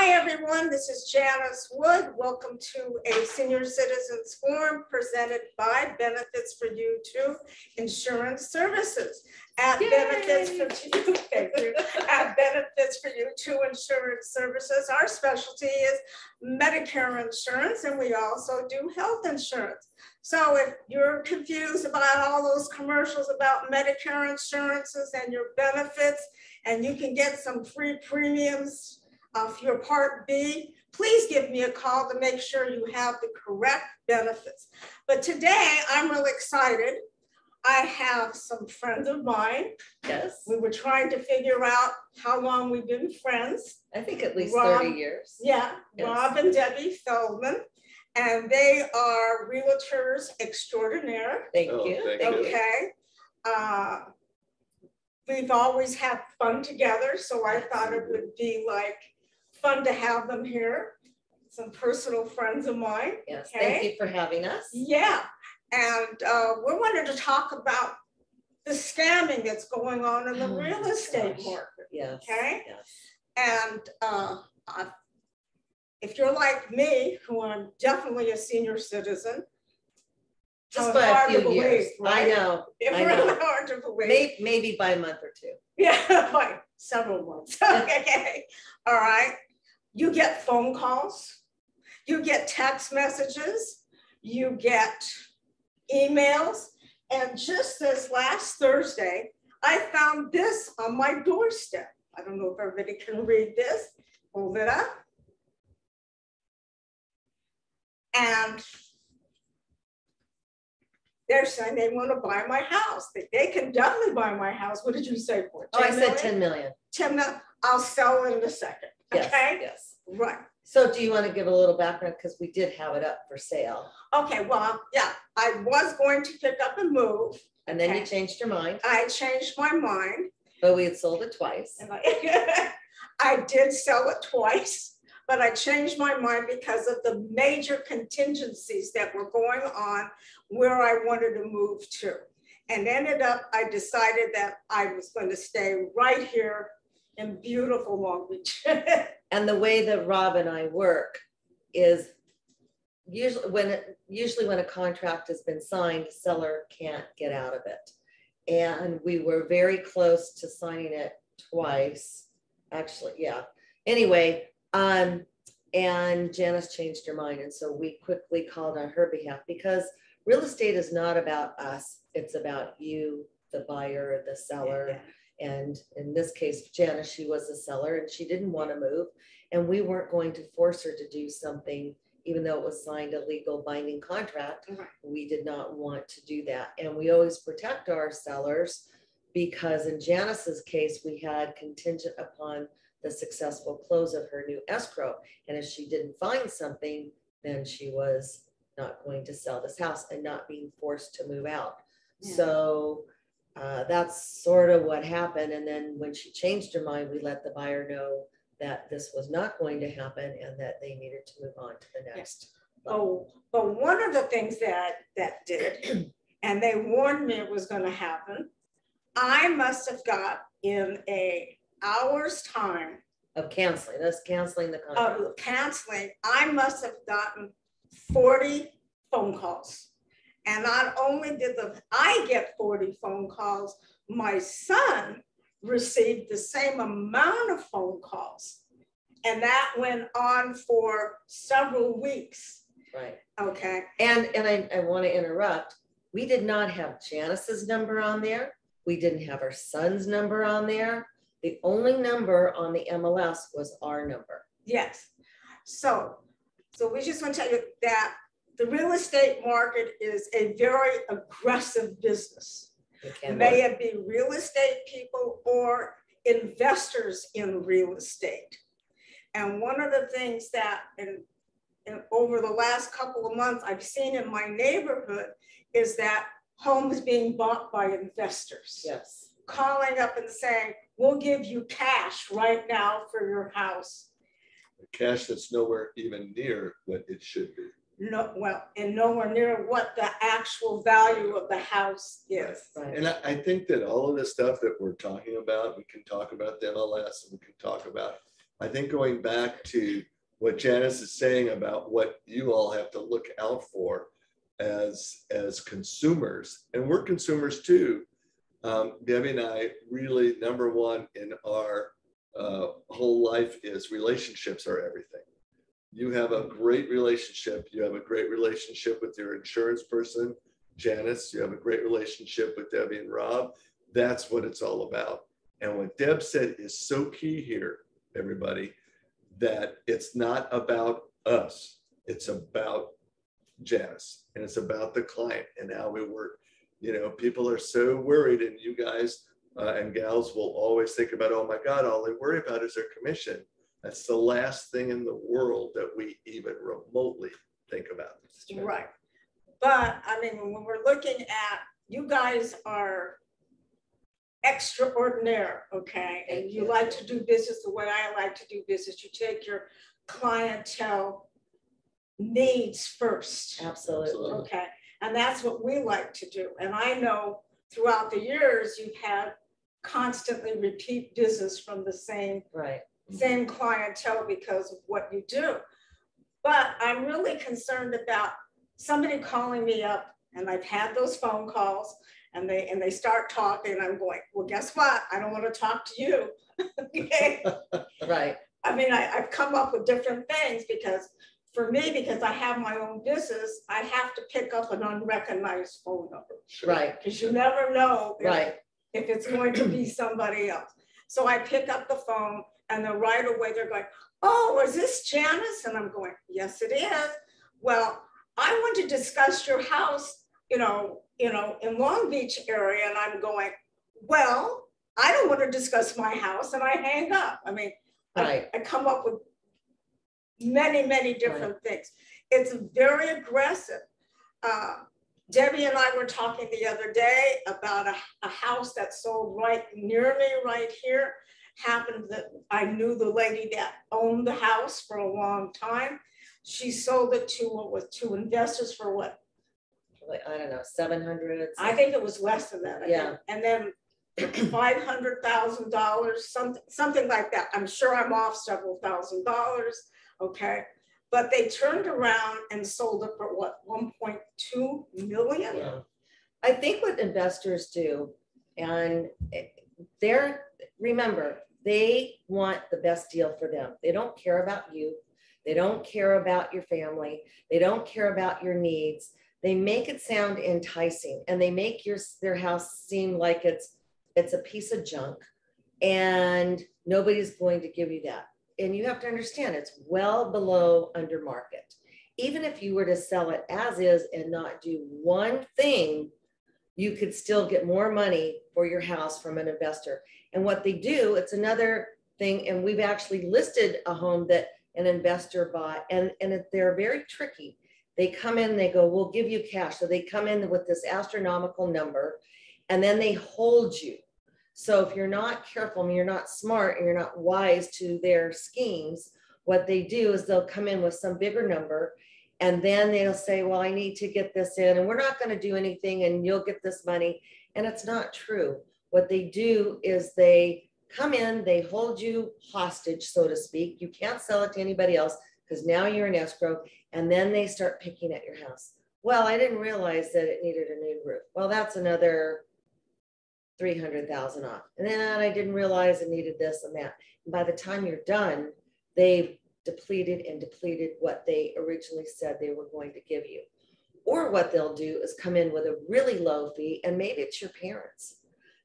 Hi, everyone. This is Janice Wood. Welcome to a Senior Citizens Forum presented by Benefits for You 2 Insurance Services. At Benefits for You, thank you. At Benefits for You 2 Insurance Services, our specialty is Medicare insurance, and we also do health insurance. So if you're confused about all those commercials about Medicare insurances and your benefits, and you can get some free premiums of your Part B, please give me a call to make sure you have the correct benefits. But today, I'm really excited. I have some friends of mine. Yes. We were trying to figure out how long we've been friends. I think at least 30 years. Yeah, yes. Rob and Debbie Feldman. And they are realtors extraordinaire. Thank you. Okay. We've always had fun together, so I thought it would be like fun to have them here. Some personal friends of mine. Yes, okay? Thank you for having us. Yeah, and we wanted to talk about the scamming that's going on in the real estate market. Yes. Okay. Yes. And if you're like me, who I'm definitely a senior citizen, just by a few years. Right? I know. It's really hard to believe. Maybe by a month or two. Yeah, by several months. Okay. All right. You get phone calls, you get text messages, you get emails. And just this last Thursday, I found this on my doorstep. I don't know if everybody can read this. Hold it up. And they're saying they want to buy my house. They can definitely buy my house. What did you say for it? Oh, I said 10 million. 10 million. I'll sell it in a second. Yes, okay. Yes. Right. So do you want to give a little background? Because we did have it up for sale. Okay. Well, yeah, I was going to pick up and move. And then you changed your mind. I changed my mind. But we had sold it twice. And I did sell it twice, but I changed my mind because of the major contingencies that were going on where I wanted to move to. And ended up, I decided that I was going to stay right here in beautiful Long Beach. And the way that Rob and I work is usually when a contract has been signed, the seller can't get out of it. And we were very close to signing it twice. Actually, yeah. Anyway, and Janice changed her mind. And so we quickly called on her behalf because real estate is not about us. It's about you, the buyer, the seller. Yeah. And in this case, Janice, she was the seller and she didn't want to move. And we weren't going to force her to do something, even though it was signed a legal binding contract. Right. We did not want to do that. And we always protect our sellers because in Janice's case, we had contingent upon the successful close of her new escrow. And if she didn't find something, then she was not going to sell this house and not being forced to move out. Yeah. So that's sort of what happened. And then when she changed her mind, we let the buyer know that this was not going to happen and that they needed to move on to the next. Oh, but one of the things that did, and they warned me it was going to happen, I must have got in an hour's time of canceling. That's canceling the contract. Of canceling, I must have gotten 40 phone calls. And not only did I get 40 phone calls, my son received the same amount of phone calls. And that went on for several weeks. Right. Okay. And I want to interrupt. We did not have Janice's number on there. We didn't have our son's number on there. The only number on the MLS was our number. Yes. So we just want to tell you that the real estate market is a very aggressive business. May it be real estate people or investors in real estate. And one of the things that over the last couple of months I've seen in my neighborhood is that homes being bought by investors. Yes. Calling up and saying, we'll give you cash right now for your house. Cash that's nowhere even near what it should be. No, well, and nowhere near what the actual value of the house is. Right. And I think that all of the stuff that we're talking about, we can talk about the MLS and we can talk about I think going back to what Janice is saying about what you all have to look out for as consumers, and we're consumers too. Debbie and I really, number one in our whole life is relationships are everything. You have a great relationship. You have a great relationship with your insurance person, Janice. You have a great relationship with Debbie and Rob. That's what it's all about. And what Deb said is so key here, everybody, that it's not about us. It's about Janice, and it's about the client and how we work. You know, people are so worried, and you guys and gals will always think about, oh my God, all they worry about is their commission. That's the last thing in the world that we even remotely think about. Right. But I mean, when we're looking at, you guys are extraordinary, okay? And you like to do business the way I like to do business. You take your clientele needs first. Absolutely. Okay. And that's what we like to do. And I know throughout the years, you've had constantly repeat business from the same clientele because of what you do. But I'm really concerned about somebody calling me up, and I've had those phone calls, and they start talking, and I'm going, well, guess what? I don't want to talk to you. Okay. Right. I mean, I've come up with different things because for me, because I have my own business, I have to pick up an unrecognized phone number. Right. Because you never know if it's going to be somebody else. So I pick up the phone, and then right away they're going, oh, is this Janice? And I'm going, yes, it is. Well, I want to discuss your house, in Long Beach area. And I'm going, well, I don't want to discuss my house. And I hang up. I mean, I come up with many, many different things. It's very aggressive. Debbie and I were talking the other day about a house that sold right near me right here. Happened that I knew the lady that owned the house for a long time. She sold it to investors for what? I don't know, 700. I think it was less than that. And then $500,000, something like that. I'm sure I'm off several $1,000s. Okay. But they turned around and sold it for what, 1.2 million? Yeah. I think what investors do, and remember, they want the best deal for them. They don't care about you. They don't care about your family. They don't care about your needs. They make it sound enticing, and they make their house seem like it's a piece of junk, and nobody's going to give you that. And you have to understand, it's well below under market. Even if you were to sell it as is and not do one thing, you could still get more money for your house from an investor. And what they do, it's another thing, and we've actually listed a home that an investor bought, and they're very tricky. They come in, they go, we'll give you cash. So they come in with this astronomical number, and then they hold you. So if you're not careful and you're not smart and you're not wise to their schemes, what they do is they'll come in with some bigger number, and then they'll say, well, I need to get this in, and we're not going to do anything, and you'll get this money. And it's not true. What they do is they come in, they hold you hostage, so to speak. You can't sell it to anybody else because now you're in escrow, and then they start picking at your house. Well, I didn't realize that it needed a new roof. Well, that's another $300,000 off. And then I didn't realize it needed this and that. And by the time you're done, they've depleted what they originally said they were going to give you. Or what they'll do is come in with a really low fee, and maybe it's your parents.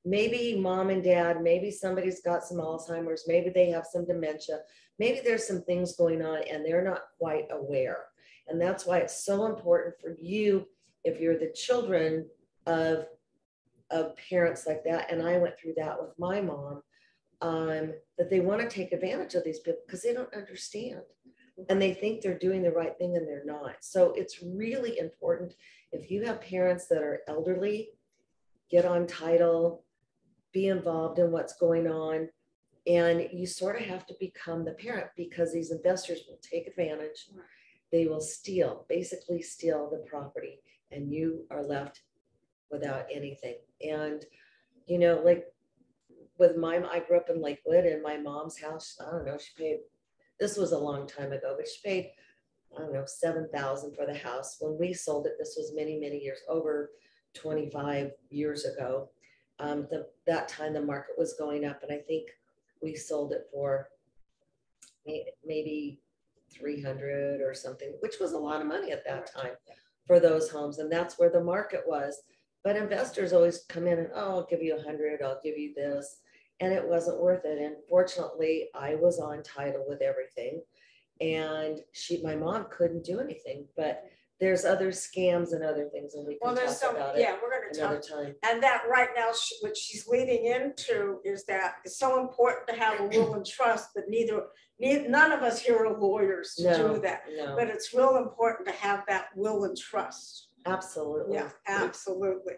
Maybe mom and dad, maybe somebody's got some Alzheimer's, maybe they have some dementia, maybe there's some things going on and they're not quite aware. And that's why it's so important for you, if you're the children of parents like that, and I went through that with my mom, that they want to take advantage of these people because they don't understand. And they think they're doing the right thing and they're not. So it's really important, if you have parents that are elderly, get on title, be involved in what's going on. And you sort of have to become the parent, because these investors will take advantage. They will basically steal the property, and you are left without anything. And, like with I grew up in Lakewood, and my mom's house, I don't know, she paid this was a long time ago, but she paid, I don't know, $7,000 for the house. When we sold it, this was many, many years, over 25 years ago. That time the market was going up, and I think we sold it for maybe 300 or something, which was a lot of money at that time for those homes. And that's where the market was. But investors always come in and, oh, I'll give you 100, I'll give you this. And it wasn't worth it. And fortunately, I was on title with everything. And my mom couldn't do anything, but there's other scams and other things, and we can talk about it we're going to talk another time. And that right now, what she's leading into is that it's so important to have a will and trust, but none of us here are lawyers to do that. No. But it's real important to have that will and trust. Absolutely. Yeah, absolutely.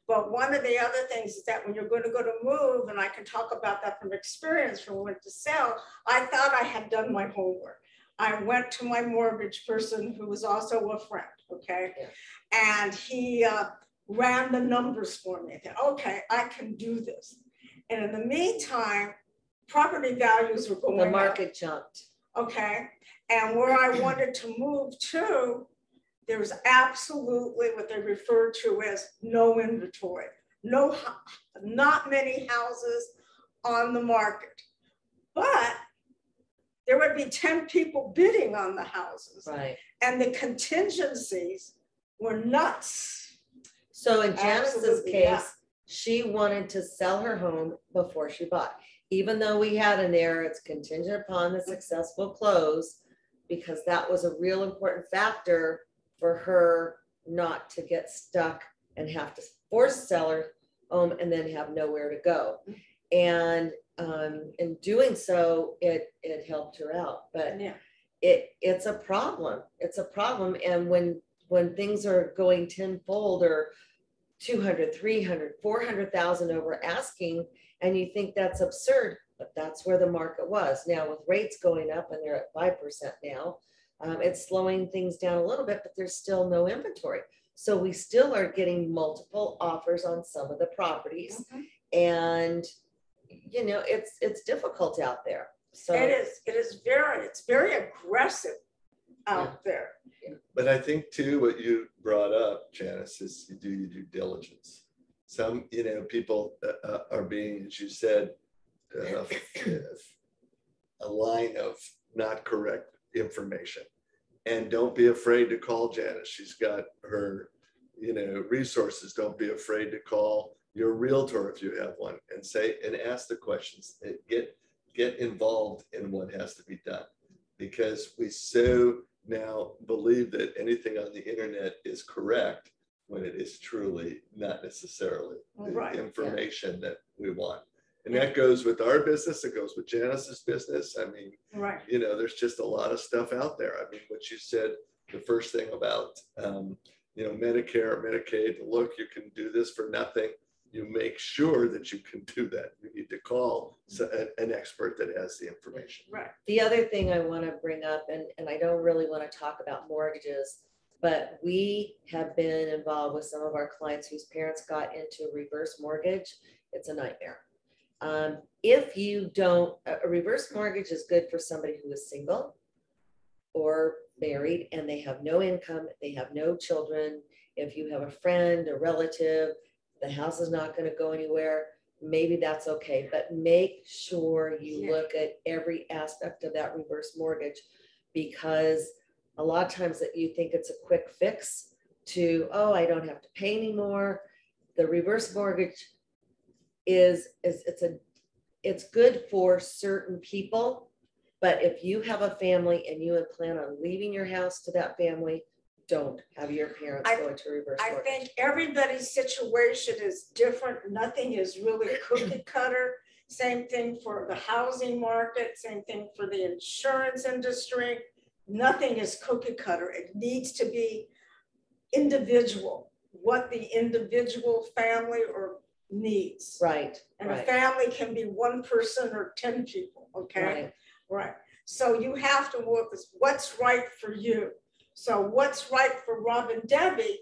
But one of the other things is that when you're going to go to move, and I can talk about that from experience from when to sell, I thought I had done my homework. I went to my mortgage person who was also a friend, okay? Yeah. And he ran the numbers for me. I said, okay, I can do this. And in the meantime, property values were going up. The market jumped. Okay, and where I wanted to move to, there was absolutely what they refer to as no inventory. Not many houses on the market, but there would be 10 people bidding on the houses. Right. And the contingencies were nuts. So in Janice's case, yeah. She wanted to sell her home before she bought. Even though we had an error, it's contingent upon the successful close, because that was a real important factor for her not to get stuck and have to force sell her home and then have nowhere to go. And in doing so, it helped her out. But Yeah. It's a problem. It's a problem. And when things are going tenfold or 200, 300, 400,000 over asking, and you think that's absurd, but that's where the market was. Now with rates going up and they're at 5% now, it's slowing things down a little bit, but there's still no inventory. So we still are getting multiple offers on some of the properties. Mhm. And you know, it's difficult out there. So it's very aggressive out there. But I think too, what you brought up, Janice, is you do your due diligence. Some, people are being, as you said, a line of not correct information. And don't be afraid to call Janice. She's got her, resources. Don't be afraid to call your realtor if you have one, and ask the questions. Get involved in what has to be done, because we so now believe that anything on the internet is correct when it is truly not necessarily the information that we want. And that goes with our business. It goes with Janice's business. I mean, there's just a lot of stuff out there. I mean, what you said, the first thing about, Medicare, Medicaid, look, you can do this for nothing. You make sure that you can do that. You need to call an expert that has the information. Right. The other thing I want to bring up, and I don't really want to talk about mortgages, but we have been involved with some of our clients whose parents got into a reverse mortgage. It's a nightmare. If you don't, a reverse mortgage is good for somebody who is single or married and they have no income, they have no children. If you have a friend, a relative, the house is not going to go anywhere, maybe that's okay. But make sure you look at every aspect of that reverse mortgage, because a lot of times that you think it's a quick fix to, oh, I don't have to pay anymore. The reverse mortgage it's good for certain people, but if you have a family and you plan on leaving your house to that family, don't have your parents go into reverse mortgage. I think everybody's situation is different. Nothing is really cookie cutter. Same thing for the housing market, same thing for the insurance industry. Nothing is cookie cutter. It needs to be individual, what the individual family or needs. Right. And a family can be one person or 10 people, okay? Right. So you have to work with what's right for you. So what's right for Rob and Debbie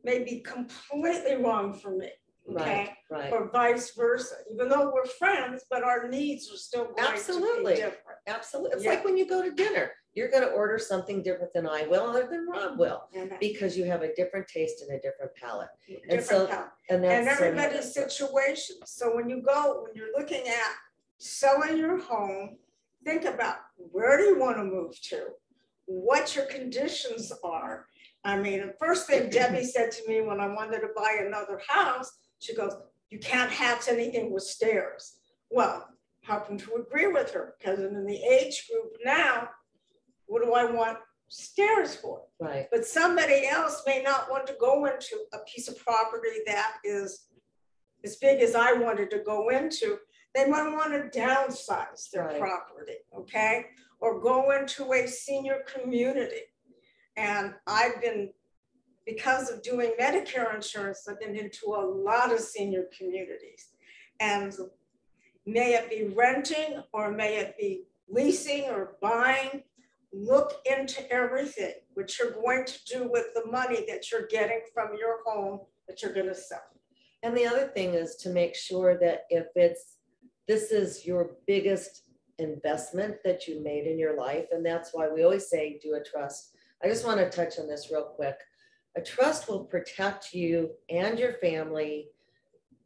may be completely wrong for me, okay? Right. Or vice versa. Even though we're friends, but our needs are still going to be different. Absolutely. It's Yeah. like when you go to dinner, you're going to order something different than I will or than Rob will, And because you have a different taste and a different palate. different so- kind. And And that's everybody's situation. So when you're looking at selling your home, think about, where do you want to move to? What your conditions are. I mean, the first thing Debbie said to me when I wanted to buy another house, she goes, you can't have anything with stairs. Well, happen to agree with her, because in the age group now, what do I want stairs for? right. But somebody else may not want to go into a piece of property that is as big as I wanted to go into. They might want to downsize their Right. property, okay? Or go into a senior community. And because of doing Medicare insurance, I've been into a lot of senior communities. And may it be renting, or may it be leasing or buying, look into everything, what you're going to do with the money that you're getting from your home that you're going to sell. And the other thing is to make sure that if this is your biggest investment that you made in your life, and that's why we always say do a trust. I just want to touch on this real quick. A trust will protect you and your family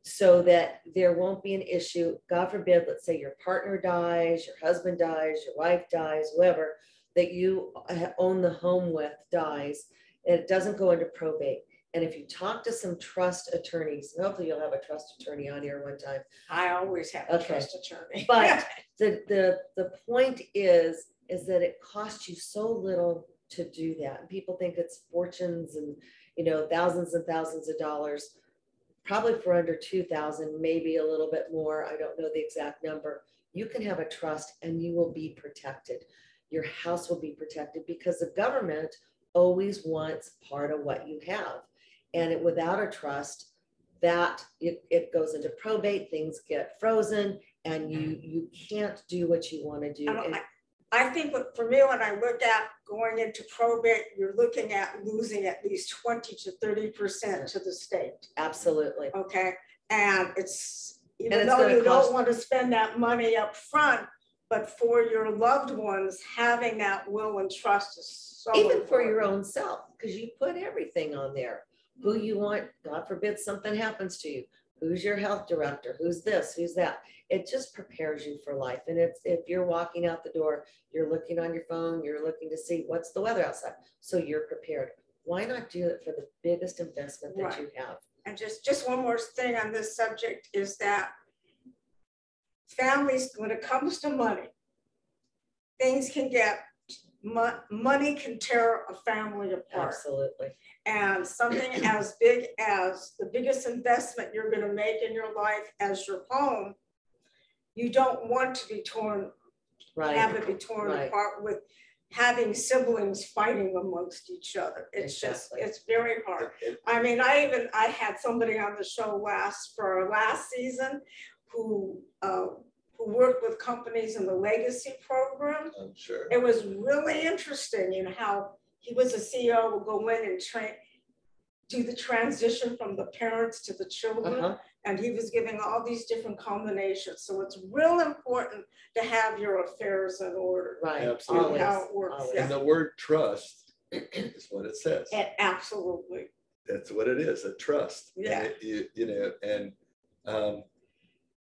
so that there won't be an issue. God forbid, let's say your partner dies, your husband dies, your wife dies, whoever that you own the home with dies, and it doesn't go into probate. And if you talk to some trust attorneys, hopefully you'll have a trust attorney on here one time. I always have a trust attorney. But the point is that it costs you so little to do that. And people think it's fortunes and, thousands and thousands of dollars, probably for under 2,000, maybe a little bit more. I don't know the exact number. You can have a trust and you will be protected. Your house will be protected because the government always wants part of what you have. And without a trust, that it goes into probate, things get frozen, and you can't do what you want to do. I think for me, when I look at going into probate, you're looking at losing at least 20 to 30% to the state. Absolutely. Okay. And even though you don't want to spend that money up front, but for your loved ones, having that will and trust is so even important. for your own self, because you put everything on there. Who you want, God forbid something happens to you. Who's your health director? Who's this? Who's that? It just prepares you for life. And if you're walking out the door, you're looking on your phone, you're looking to see what's the weather outside. So you're prepared. Why not do it for the biggest investment that you have? And just one more thing on this subject is that families, when it comes to money, things can get, money can tear a family apart. Absolutely. And something as big as the biggest investment you're going to make in your life as your home, you don't want to be torn, have it be torn apart with having siblings fighting amongst each other. It's exactly. it's very hard. I mean, I had somebody on the show for our last season who worked with companies in the legacy program. I'm sure. It was really interesting, how he was a CEO, would go in and do the transition from the parents to the children. And he was giving all these different combinations. So it's real important to have your affairs in order. Right. Absolutely. How it works. Always. And the word trust is what it says. Absolutely. That's what it is, a trust. Yeah. And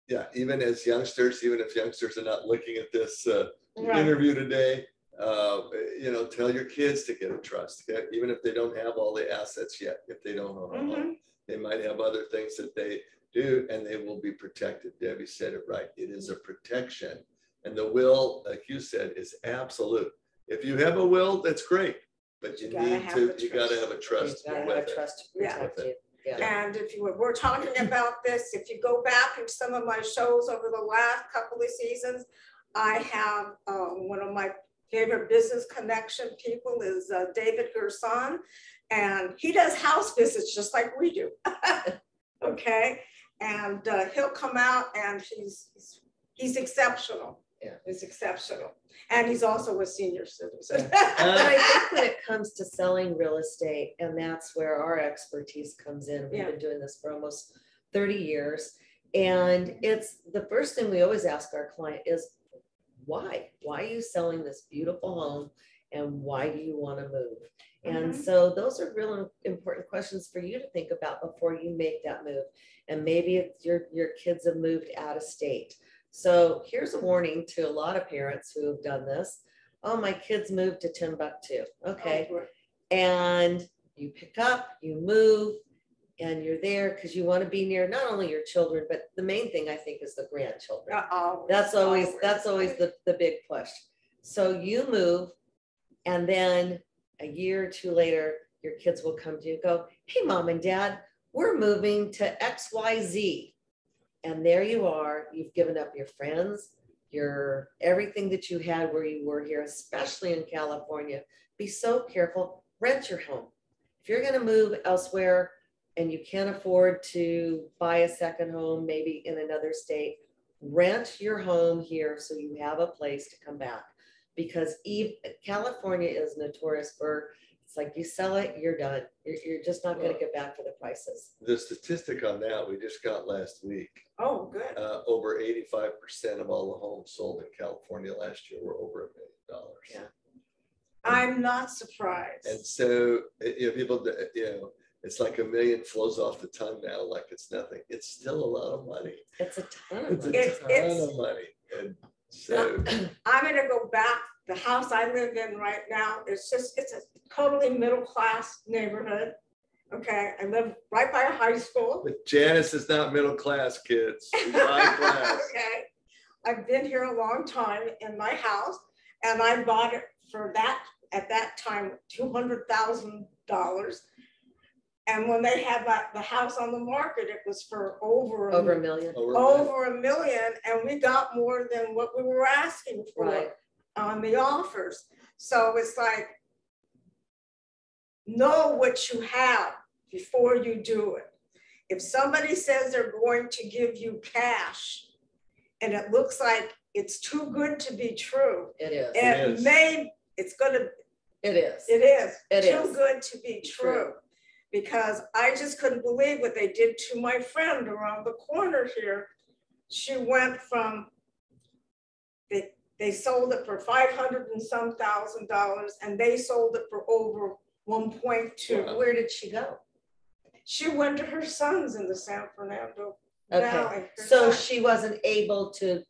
yeah, even as youngsters, even if youngsters are not looking at this interview today, tell your kids to get a trust, even if they don't have all the assets yet, if they don't own a home, they might have other things that they do and they will be protected. Debbie said it right. It is a protection. And the will, like you said, is absolute. If you have a will, that's great, but you got to have a trust with it. Trust to protect you. Yeah. And we're talking about this, if you go back in some of my shows over the last couple of seasons, I have one of my favorite business connection people is David Gerson, and he does house visits just like we do. Okay, and he'll come out and he's exceptional. Yeah, he's exceptional, and he's also a senior citizen. But I think when it comes to selling real estate, and that's where our expertise comes in. We've been doing this for almost 30 years, and it's the first thing we always ask our client is, why are you selling this beautiful home, and why do you want to move? And Mhm. so those are real important questions for you to think about before you make that move. And maybe it's your kids have moved out of state. So here's a warning to a lot of parents who have done this. Oh, my kids moved to Timbuktu. Okay. Oh, And you pick up, you move, and you're there because you want to be near not only your children, but the main thing I think is the grandchildren. That's always the big push. So you move, and then a year or two later, your kids will come to you and go, hey, mom and dad, we're moving to XYZ. And there you are, you've given up your friends, your everything that you had where you were here, especially in California. Be so careful, rent your home. If you're gonna move elsewhere and you can't afford to buy a second home, maybe in another state, rent your home here so you have a place to come back. Because California is notorious for, it's like you sell it, you're done. You're just not going to get back for the prices. The statistic on that we just got last week. Oh, good. Over 85% of all the homes sold in California last year were over $1 million. Yeah. I'm not surprised. And so, people, it's like $1 million flows off the tongue now like it's nothing. It's still a lot of money. It's a ton of It's money. a ton of money. And so I'm gonna go back. The house I live in right now is it's a totally middle-class neighborhood. Okay, I live right by a high school. but Janice is not middle class, kids. She's high class. Okay, I've been here a long time in my house, and I bought it for that, at that time, $200,000. And when they had the house on the market, it was for over $1 million. over $1 million, and we got more than what we were asking for. Right. On the offers. So it's like, know what you have before you do it. If somebody says they're going to give you cash and it looks like it's too good to be true, It is. it's too good to be true. Because I just couldn't believe what they did to my friend around the corner here. She went from, they sold it for $500 and some thousand, and they sold it for over 1.2. Where did she go? She went to her son's in the San Fernando Okay, Valley. so she wasn't able to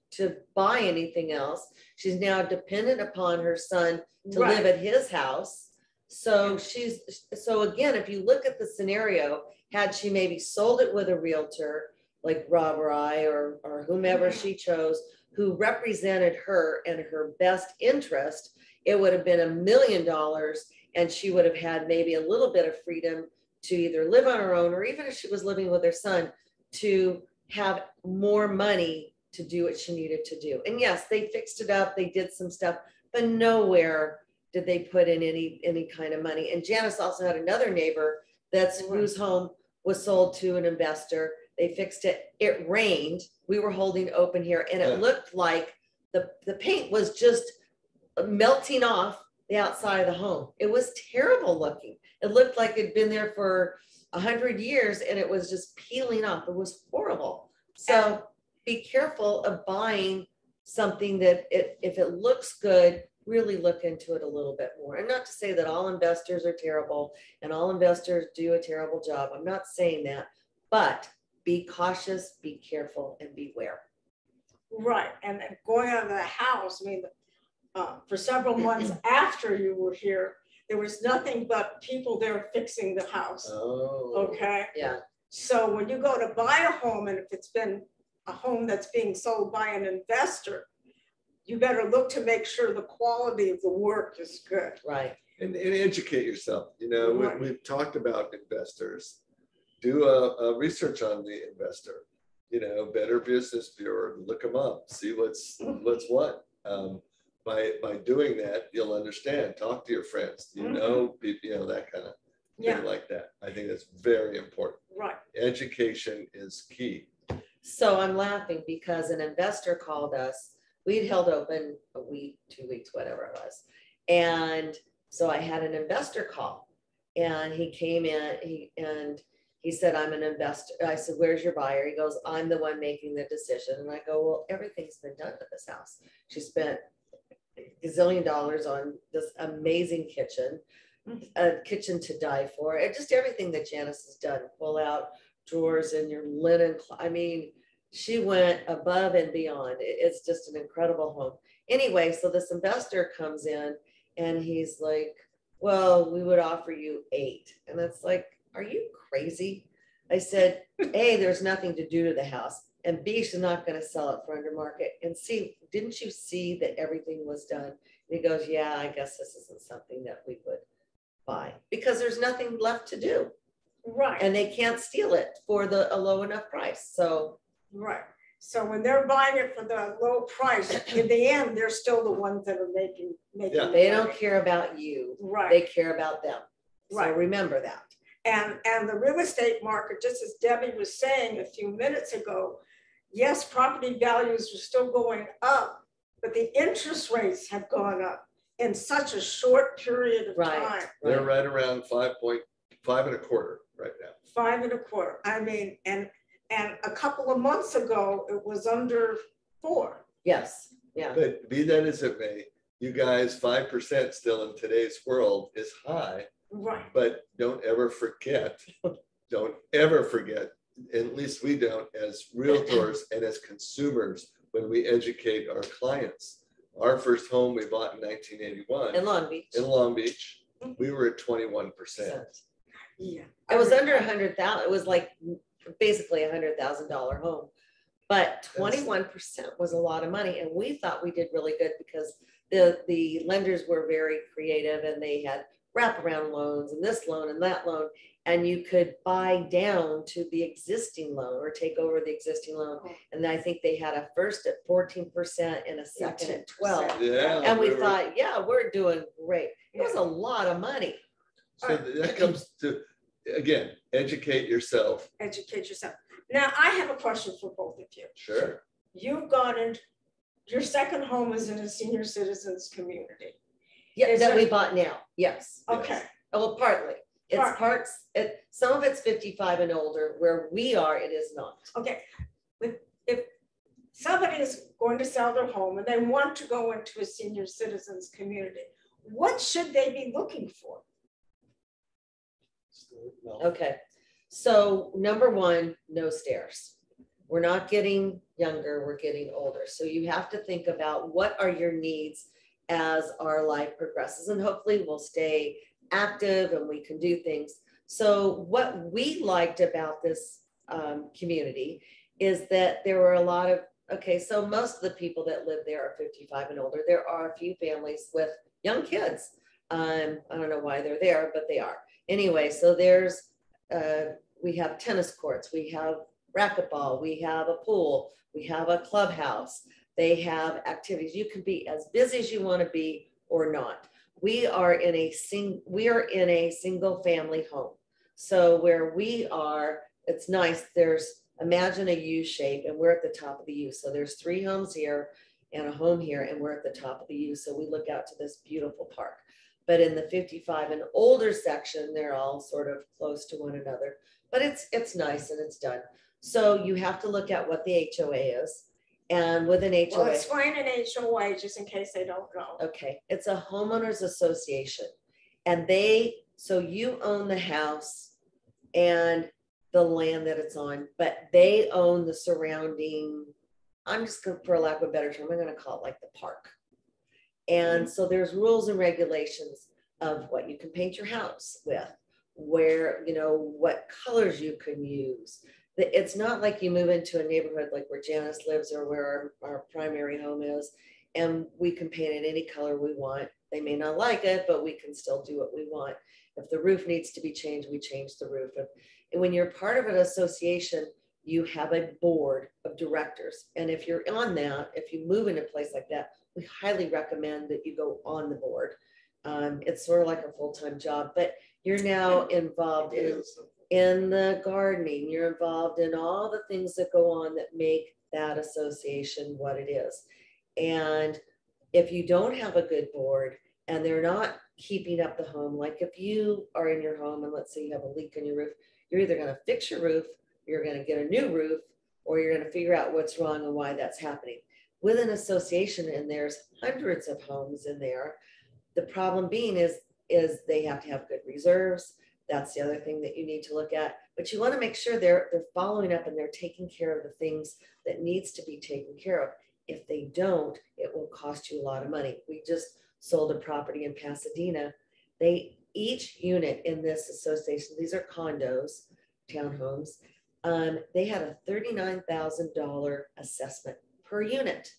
buy anything else. She's now dependent upon her son to live at his house. So so again, if you look at the scenario, had she maybe sold it with a realtor like Rob or I or whomever she chose, who represented her and her best interest, it would have been $1 million, and she would have had maybe a little bit of freedom to either live on her own, or even if she was living with her son, to have more money to do what she needed to do. And yes, they fixed it up, they did some stuff, but nowhere did they put in any kind of money. And Janice also had another neighbor whose home was sold to an investor. They fixed it. It rained. We were holding open here, and it looked like the paint was just melting off the outside of the home. It was terrible looking. It looked like it'd been there for 100 years, and it was just peeling off. It was horrible. So be careful of buying something that if it looks good, really look into it a little bit more. And not to say that all investors are terrible and all investors do a terrible job. I'm not saying that, but be cautious, be careful, and beware. Right, and going out of the house, I mean, for several months after you were here, there was nothing but people there fixing the house. Oh. Okay. Yeah. So when you go to buy a home, and if it's been a home that's being sold by an investor, you better look to make sure the quality of the work is good. Right. And educate yourself. We've talked about investors. Do a research on the investor. Better Business Bureau. Look them up. See what's what. By doing that, you'll understand. Talk to your friends. That kind of thing like that. I think that's very important. Right. Education is key. So I'm laughing because an investor called us. We'd held open a week, 2 weeks, whatever it was. And so I had an investor call, and he came in, he he said, I'm an investor. I said, where's your buyer? He goes, I'm the one making the decision. And I go, well, everything's been done to this house. She spent $1 gazillion on this amazing kitchen, a kitchen to die for, and just everything that Janice has done. Pull out drawers in your linen. I mean, she went above and beyond. It's just an incredible home. Anyway, so this investor comes in and he's like, well, we would offer you 8. And it's like, are you crazy? I said, A, there's nothing to do to the house. And B, she's not going to sell it for under market. And C, didn't you see that everything was done? And he goes, yeah, I guess this isn't something that we would buy because there's nothing left to do. Right. And they can't steal it for a low enough price. So. Right. So when they're buying it for the low price, in the end, they're still the ones that are making Yeah. They don't care about you. Right. They care about them. So Right. remember that. And the real estate market, just as Debbie was saying a few minutes ago, yes, property values are still going up, but the interest rates have gone up in such a short period of time. They're right around 5.5 and a quarter right now. 5 and a quarter. I mean, and a couple of months ago, it was under 4. Yes. Yeah. But be that as it may, you guys, 5% still in today's world is high. Right. But don't ever forget, at least we don't as realtors and as consumers, when we educate our clients. Our first home we bought in 1981 In Long Beach. in Long Beach, we were at 21%. Yeah. It was under 100,000. It was like basically $100,000 home, but 21% was a lot of money. And we thought we did really good because the lenders were very creative and they had wraparound loans and this loan and that loan, and you could buy down to the existing loan or take over the existing loan. And I think they had a first at 14% and a second at 12. Yeah. And we thought, yeah, we're doing great. It was a lot of money. So that comes to, again, educate yourself. Educate yourself. Now, I have a question for both of you. Sure. You've gone in, your second home is in a senior citizens community. Yeah, Is that there- we bought now. Yes. Okay. Well, partly. It's parts, some of it's 55 and older. Where we are, it is not. Okay. If somebody is going to sell their home and they want to go into a senior citizens community, what should they be looking for? Okay. So number one, no stairs. We're not getting younger, we're getting older. So you have to think about what are your needs as our life progresses, and hopefully we'll stay active and we can do things. So what we liked about this community is that there were a lot of, so most of the people that live there are 55 and older. There are a few families with young kids. I don't know why they're there, but they are. Anyway, so there's, we have tennis courts, we have racquetball, we have a pool, we have a clubhouse. They have activities. You can be as busy as you want to be or not. We are in a single family home. So where we are, it's nice. There's, imagine a U shape and we're at the top of the U. So there's 3 homes here and a home here and we're at the top of the U. So we look out to this beautiful park. But in the 55 and older section, they're all sort of close to one another. But it's nice and it's done. So you have to look at what the HOA is. And with an HOA. Well, explain an HOA just in case they don't know. Okay, it's a homeowners association. And so you own the house and the land that it's on, but they own the surrounding, I'm just going to, for lack of a better term, I'm going to call it like the park. And so there's rules and regulations of what you can paint your house with, where, what colors you can use. It's not like you move into a neighborhood like where Janice lives or where our primary home is, and we can paint it any color we want. They may not like it, but we can still do what we want. If the roof needs to be changed, we change the roof. And when you're part of an association, you have a board of directors. And if you're on that, if you move in a place like that, we highly recommend that you go on the board. It's sort of like a full-time job, but you're now involved in the gardening, you're involved in all the things that go on that make that association what it is. And if you don't have a good board and they're not keeping up the home, like if you are in your home and let's say you have a leak in your roof, You're either going to fix your roof, you're going to get a new roof, or you're going to figure out what's wrong and why that's happening. With an association, and there's hundreds of homes in there, the problem being is they have to have good reserves. That's the other thing that you need to look at. But you want to make sure they're following up and they're taking care of the things that needs to be taken care of. If they don't, it will cost you a lot of money. We just sold a property in Pasadena. Each unit in this association, these are condos, townhomes, they had a $39,000 assessment per unit.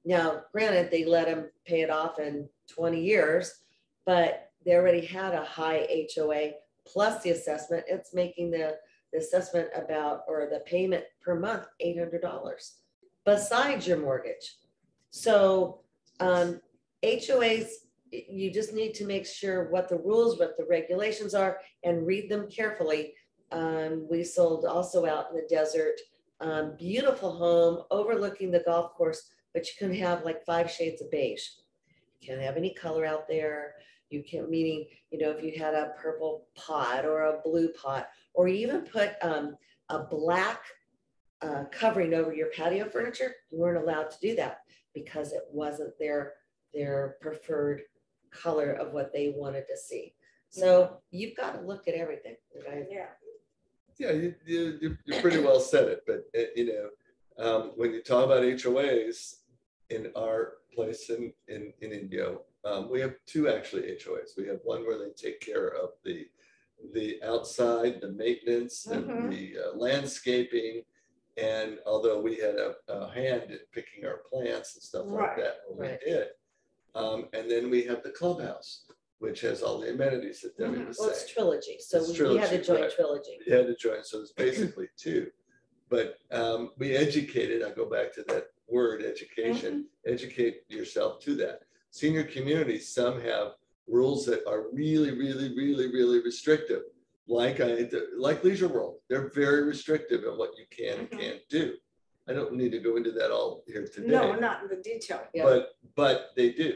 Now, granted, they let them pay it off in 20 years, but they already had a high HOA plus the assessment. It's making the assessment or the payment per month, $800 besides your mortgage. So HOAs, you just need to make sure what the rules, what the regulations are, and read them carefully. We sold also out in the desert, beautiful home overlooking the golf course, but you can have like 5 shades of beige. You can't have any color out there. You can't, meaning, if you had a purple pot or a blue pot, or you even put a black covering over your patio furniture, you weren't allowed to do that because it wasn't their preferred color of what they wanted to see. So you've got to look at everything. Okay? Yeah, you pretty well said it. But when you talk about HOAs in our place in Indio, we have 2 actually HOAs. We have one where they take care of the outside, the maintenance, and the landscaping. And although we had a hand in picking our plants and stuff like that, we did. And then we have the clubhouse, which has all the amenities that Debbie was saying. It's trilogy. So we had to join trilogy. We had to join. So it's basically 2. But we educated, I go back to that word education, educate yourself to that. Senior communities, some have rules that are really, really, really, really restrictive. Like Leisure World, they're very restrictive in what you can and can't do. I don't need to go into that all here today. No, not in the detail. But they do.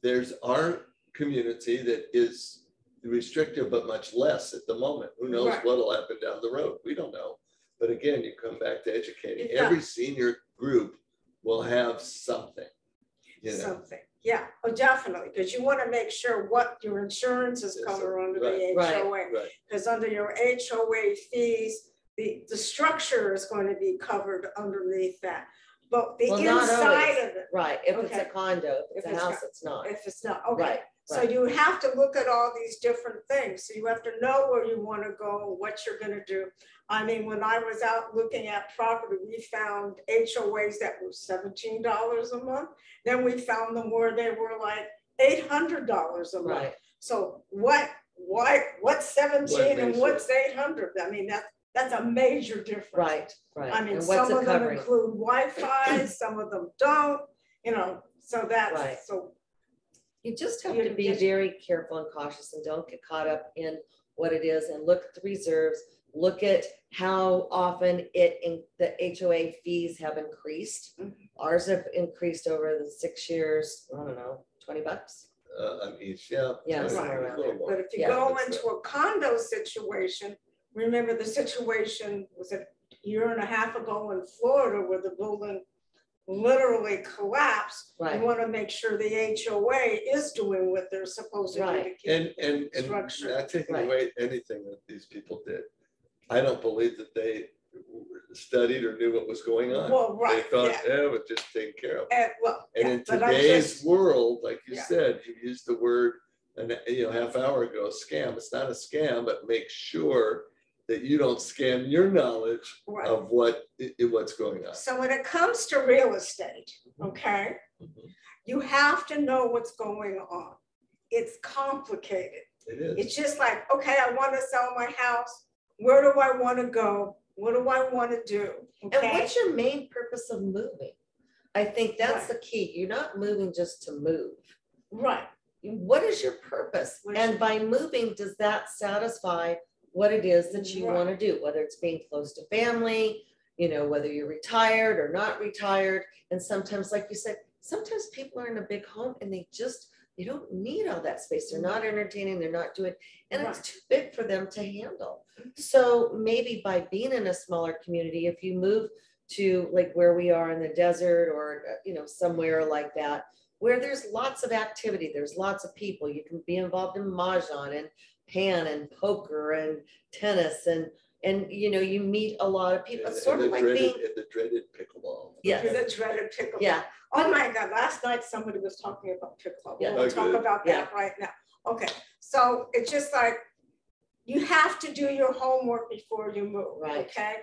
There's our community that is restrictive, but much less at the moment. Who knows what'll happen down the road? We don't know. But again, you come back to educating. Every senior group will have something. Something. Yeah, definitely, because you want to make sure what your insurance is covered under the HOA. Because under your HOA fees, the structure is going to be covered underneath that. But the inside of it. Right, if it's a condo, if it's a house, it's not. If it's not, okay. So you have to look at all these different things. So you have to know where you want to go, what you're going to do. I mean, when I was out looking at property, we found HOAs that were $17 a month. Then we found them where they were like $800 a month. So what's 17 and what's 800? I mean, that's a major difference. Right. I mean, some of them include Wi-Fi, some of them don't, so that's so. You just have to be very careful and cautious and don't get caught up in what it is, and look at the reserves, look at how often the HOA fees have increased. Ours have increased over the 6 years, I don't know, $20 on each, yeah. But if you go into a condo situation, remember the situation was a year and a half ago in Florida where the building literally collapsed. You want to make sure the HOA is doing what they're supposed to do to keep and not taking away anything that these people did. I don't believe that they studied or knew what was going on. They thought, it was just taken care of. And in today's world, like you said, you used the word half hour ago, scam. It's not a scam, but make sure that you don't scam your knowledge of what's going on. So when it comes to real estate, you have to know what's going on. It's complicated. It is. It's just like, okay, I want to sell my house. Where do I want to go? What do I want to do? And what's your main purpose of moving? I think that's the key. You're not moving just to move. What is your purpose? And by moving, does that satisfy what it is that you want to do? Whether it's being close to family, whether you're retired or not retired. And sometimes, like you said, sometimes people are in a big home and they just you don't need all that space. They're not entertaining, they're not doing, and it's too big for them to handle. So maybe by being in a smaller community, if you move to like where we are in the desert or, you know, somewhere like that, where there's lots of activity, there's lots of people, you can be involved in mahjong and pan and poker and tennis and you know, you meet a lot of people. It's sort of like being the dreaded pickleball. Yes. The dreaded pickleball. Yeah. Oh my God, last night somebody was talking about pickleball. Yeah. We'll talk about that right now. Okay, so it's just like, you have to do your homework before you move, Right. okay?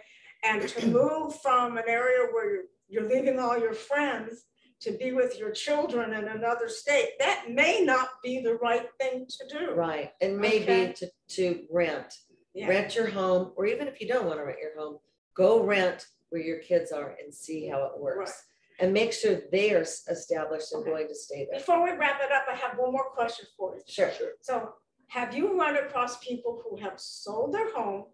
And to move from an area where you're leaving all your friends to be with your children in another state, that may not be the right thing to do. right. And maybe to rent. Yeah. Rent your home, or even if you don't want to rent your home, go rent where your kids are and see how it works. Right. And make sure they are established and Okay. going to stay there. Before we wrap it up, I have one more question for you. Sure. So have you run across people who have sold their home,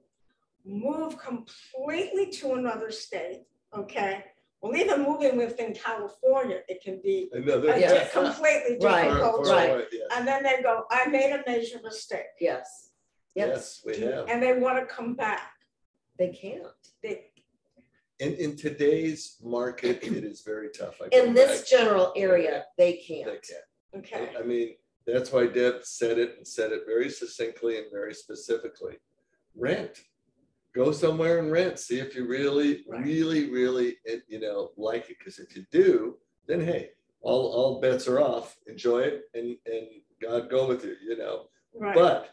moved completely to another state, okay? Well, even moving within California, it can be Another. a completely Right, different culture. right. Yes. And then they go, I made a major mistake. Yes. Yes, we have. And they want to come back. They can't. In today's market, it is very tough. In this general area, they can't. They can't. Okay. I mean, that's why Deb said it and said it very succinctly and very specifically. Rent. Go somewhere and rent. See if you really, Right. really, you know, like it. Because if you do, then hey, all bets are off. Enjoy it and God go with you, you know. Right.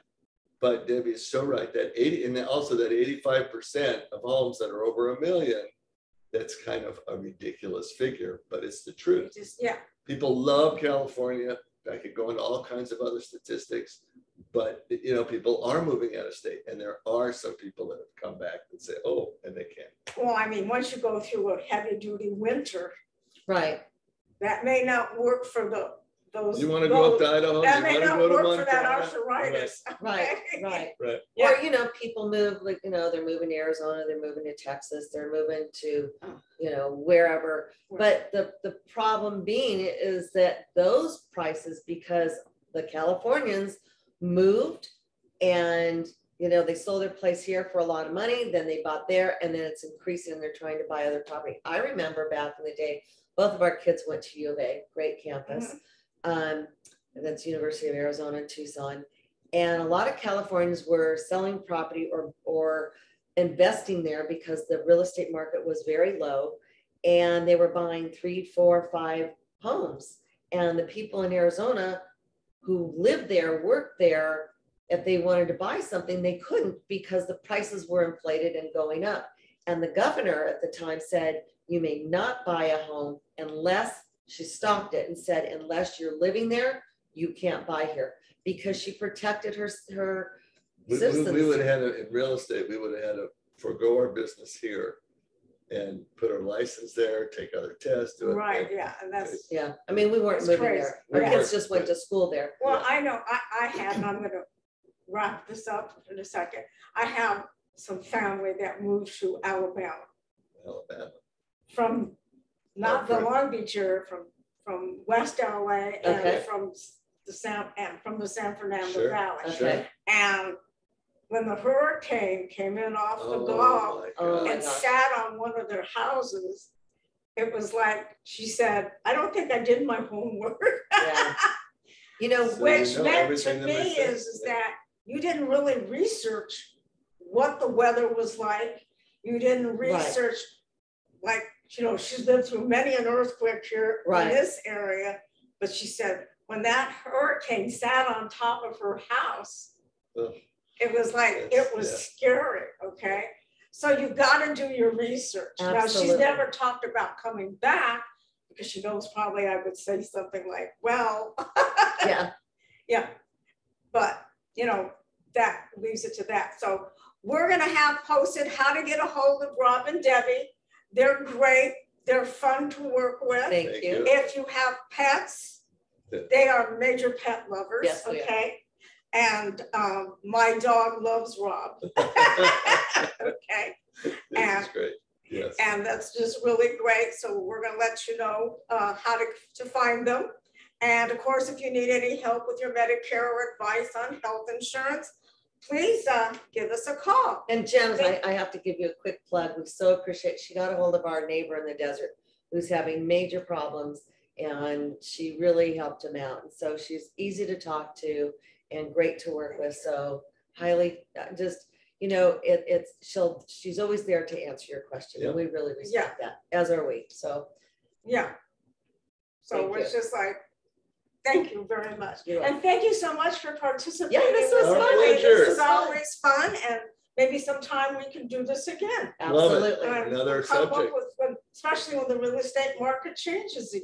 But Debbie is so right that 80, and then also that 85% of homes that are over $1 million, that's kind of a ridiculous figure, but it's the truth. Just, yeah. People love California. I could go into all kinds of other statistics, but you know, people are moving out of state, and there are some people that have come back and say, "Oh," and they can't. Well, I mean, once you go through a heavy duty winter, Right. that may not work for those. You want to go up to Idaho? That You may want to not go to work for that Montana? arthritis. Right. okay? Right. Right. Yeah. Or, you know, people move, like, you know, they're moving to Arizona, they're moving to Texas, they're moving to, you know, wherever. But the problem being is that those prices, because the Californians moved and, you know, they sold their place here for a lot of money, then they bought there, and then it's increasing and they're trying to buy other property. I remember back in the day, both of our kids went to U of A, great campus. And that's University of Arizona in Tucson. And a lot of Californians were selling property or investing there because the real estate market was very low, and they were buying 3, 4, 5 homes. And the people in Arizona who lived there, worked there, if they wanted to buy something, they couldn't because the prices were inflated and going up. And the governor at the time said, you may not buy a home unless, she stopped it and said, unless you're living there, you can't buy here, because she protected her citizens. We would have had in real estate, we would have had to forego our business here and put our license there, take other tests, do it. Right, yeah, and that's, Yeah, I mean, we weren't It's moving crazy. there. Our Yeah. kids just went to school there. well, I know, I have, and I'm gonna wrap this up in a second. I have some family that moved to Alabama Alabama. from, not the Okay. Long Beach area, from West LA and Okay. from the San Fernando Sure, Valley. Okay. And when the hurricane came in off the Oh, Gulf my Oh, God. my and gosh. sat on one of their houses, it was like, she said, I don't think I did my homework. Yeah. You know, So Which you know meant to everything that me they say. is that you didn't really research what the weather was like. You didn't research, like, you know, she's lived through many an earthquake here Right. in this area. But she said, when that hurricane sat on top of her house, Ugh. it was like, Yes, it was yeah. scary, okay? So you gotta do your research. Now, she's Absolutely. never talked about coming back because she knows probably I would say something like, well, yeah, yeah, but you know, that leaves it to that. So we're gonna have posted how to get a hold of Rob and Debbie. They're great, they're fun to work with. thank Thank you. you. If you have pets, they are major pet lovers, Yes, we are. okay? And my dog loves Rob, okay? This is great. Yes. And that's just really great. So we're gonna let you know how to find them. And of course, if you need any help with your Medicare or advice on health insurance, please give us a call. And Janice, I have to give you a quick plug. We so appreciate, she got a hold of our neighbor in the desert who's having major problems, and she really helped him out. And so she's easy to talk to and great to work with. So highly, just, you know, she's always there to answer your question. Yeah. And we really respect that, as are we. So yeah. So Thank it's just like, thank you very much. You're And thank you so much for participating. Yeah, this was Our fun. pleasure. This is always fun, and maybe sometime we can do this again. Love it. absolutely. Another Come up subject. with, especially when the real estate market changes again.